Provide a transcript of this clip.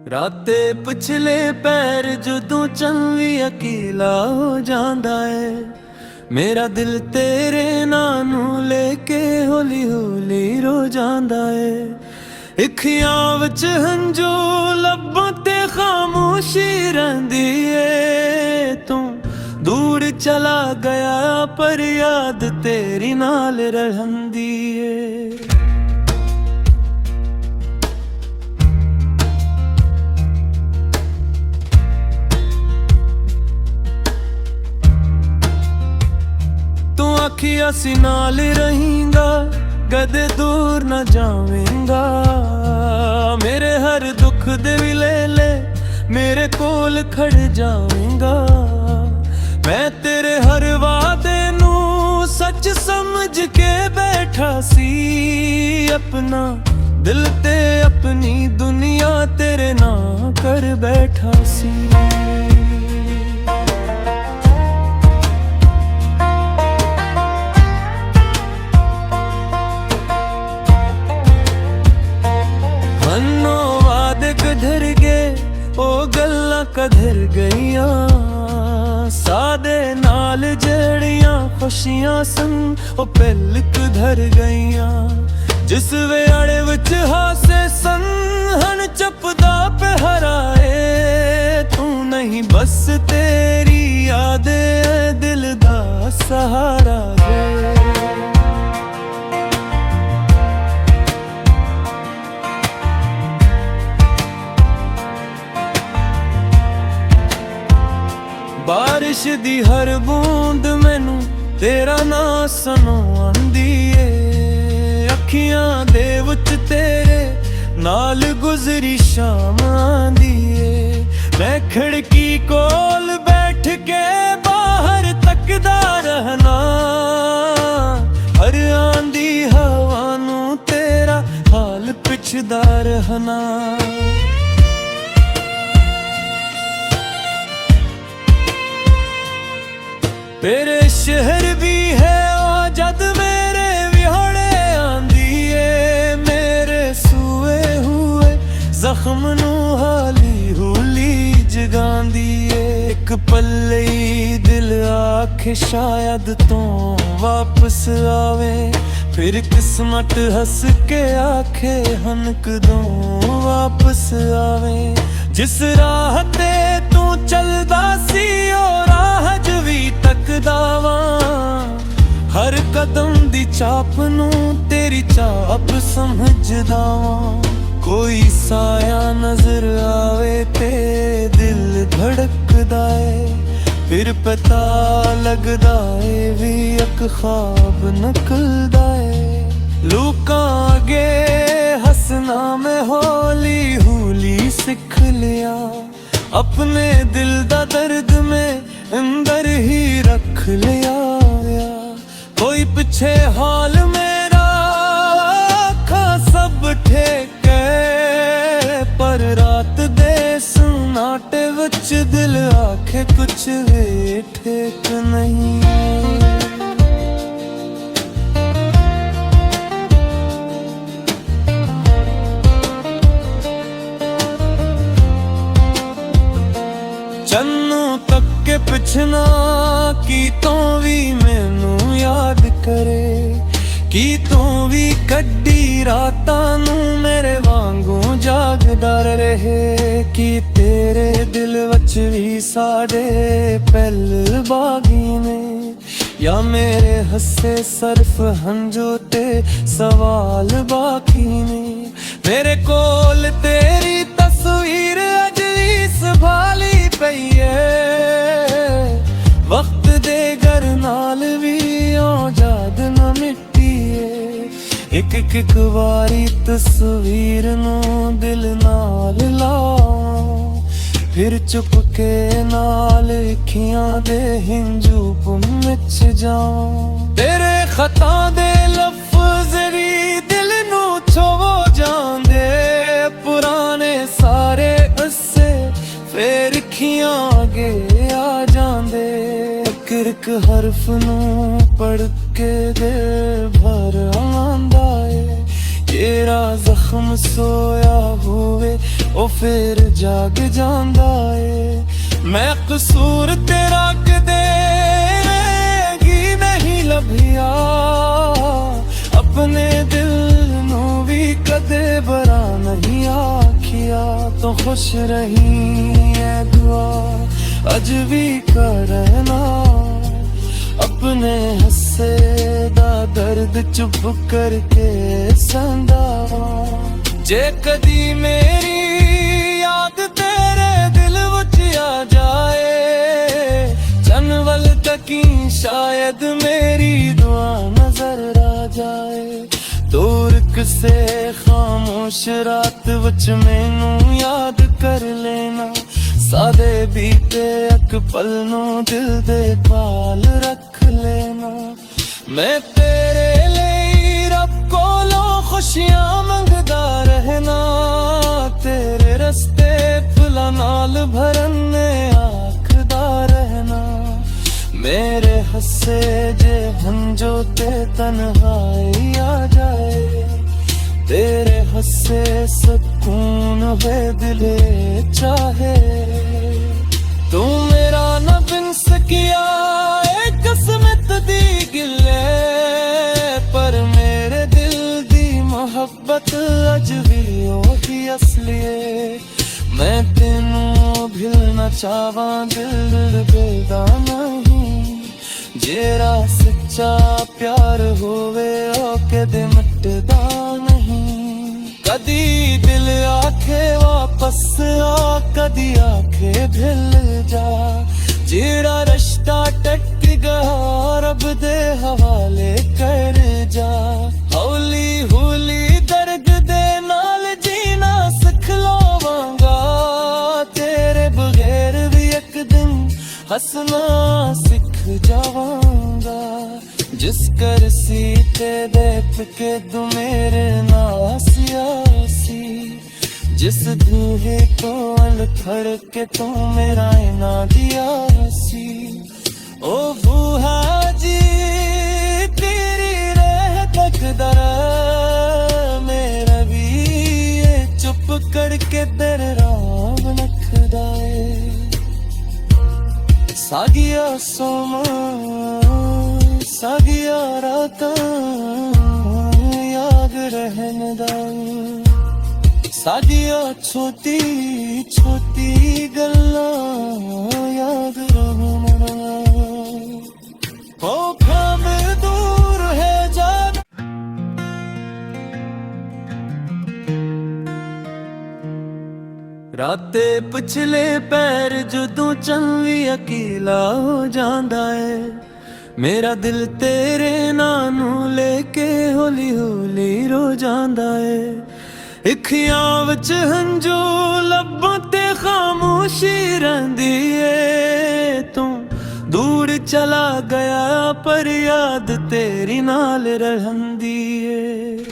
राते पिछले पैर जदों चंवी अकेला हो जांदा है। मेरा दिल तेरे नानू लेके हौली हौली रो जांदा है। अखियां विच हंजू लब्बां ते खामोशी रहिंदी है। तू दूर चला गया पर याद तेरी नाल रहंदी है। आखिया सी नाल रहेंगा, कदे दूर न जावेंगा। मेरे हर दुख दे वेले मेरे कोल खड़ जावेंगा। मैं तेरे हर वादे नू सच समझ के बैठा सी। अपना दिल ते अपनी दुनिया तेरे ना कर बैठा सी। कधर गए ओ गल्लां कधर गईयां। सादे नाल जड़ियां खुशियां सन ओ पहल कधर गईयां। जिस वेआड़े विच हासे सन हन चपदा पे हराए। तू नहीं बस तेरी यादें दिल दा सहारा दे। बारिश दी हर बूंद मैनू तेरा ना सुनांदी है। अखियां दे विच तेरे नाल गुजरी शाम आंदी है। मैं खिड़की कोल बैठ के बाहर तकदा रहना। हर आंदी हवा नू तेरा हाल पुछदा रहना। तेरे शहर भी है ओ जद मेरे विहड़े आंदी है। मेरे सूए हुए जख्म नू हाली हुली जगांदी है। एक पल्ले दिल आखे शायद तो वापस आवे। फिर किस्मत हंस के आखे हन कदों वापस आवे। जिस राह ते तू चलदा सी ओ राह जवी तकदा। हर कदम दी चाप नू तेरी चाप समझदा। कोई साया नजर आवे ते दिल धड़कदा है। फिर पता लगदा है भी एक ख्वाब नकलदा है। लूकां अगे हसना मैं हौली हौली सिख लिया। अपने दिल दा दर्द में अंदर ही रख लिया। कोई पीछे हाल मेरा आखा सब ठेके। पर रात दे सन्नाटे विच दिल आखे कुछ भी ठीक नहीं। चन्नू तक के पिछना की तो भी मैनू याद करे। की तो भी कड्डी रातां नू मेरे वांगू जागदा रहे। कि तेरे दिल वच भी साडे पहल बागी ने। या मेरे हसे सरफ हंजो ते सवाल बाकी ने। मेरे कोल तेरी तस्वीर अज भी संभाली पई है। वक्त दे घर नाल भी ओ याद न मिट्टी है। एक वारी तस्वीर नू दिल नाल लाओ। फिर चुप के नाल अखियां दे हिंजू मिच जाओ। तेरे खता दे लफ्ज़ भी दिल नू छो जांदे। पुराने सारे अस्से फिर अखियां आगे आ जांदे। एक हरफ नू पढ़ के दिल भर आंदा है। तेरा जख्म सोया हुए ਉਹ ਫੇਰ ਜਾਗ ਜਾਂਦਾ ਏ। ਮੈਂ ਕਸੂਰ ਤੇਰਾ ਕਦੇ ਕੀ ਨਹੀਂ ਲੱਭਿਆ, ਆਪਣੇ ਦਿਲ ਨੂੰ ਵੀ ਕਦੇ ਬਰਾ ਨਹੀਂ ਆਖਿਆ। ਤੂੰ ਖੁਸ਼ ਰਹੀ ਐ ਦੁਆ ਅੱਜ ਵੀ ਕਰਨਾ, अपने हस्से दा दर्द चुप करके संदा। जे कदी मेरी याद तेरे दिल विच आ जाए, चनवल तकी शायद मेरी दुआ नजर आ जाए। दूर किसे खामोश रात विच मैनू याद कर लेना, सादे बीते एक पल नू दिल दे पाल रख लेना। मैं तेरे लिए रब कोलों खुशियां मंगदा रहना, तेरे रस्ते फुला नाल भरने आखदा रहना। मेरे हस्से जे हंजो ते तन्हाई आ जाए, तेरे हस्से सुकून वे दिले चाहे। तू मेरा न बिन सकिया एक किस्मत दी गिले, पर मेरे दिल दी मोहब्बत अज भी ओही असली है। मैं तेनू भुलना चाहवां दिल बेदा नहीं, जेरा सच्चा प्यार होवे ओ कदे मिटदा नहीं। कदी दिल आखे वापस आ, कदी आखे भिल जा, जेड़ा रिश्ता टट गया रब दे हवाले कर जा। हौली हौली दर्द दे नाल जीना सिख लवांगा, तेरे बगैर भी एक दिन हंसना सिख जावांगा। जिस कर सीते दे पिके तू मेरे नासियासी, जिस दूहे तो अल खड़ के तू मेरा इना दिया सी। ओ बूहा जी तेरी रह तक दर, मेरा भी ये चुप करके दर राम नखदाए। सागिया सोमा सागिया राता याद रहन दा, सागिया छोटी छोटी गल्ला याद रहन दा। ओ खाम दूर है जा राते पिछले पैर जदों चंवी अकेला हो जांदा है, मेरा दिल तेरे नाम नू लेके हौली हौली रो जांदा है। अखियां विच हंजू लब्बां ते खामोशी रहिंदी है, तू दूर चला गया पर याद तेरी नाल रहंदी है।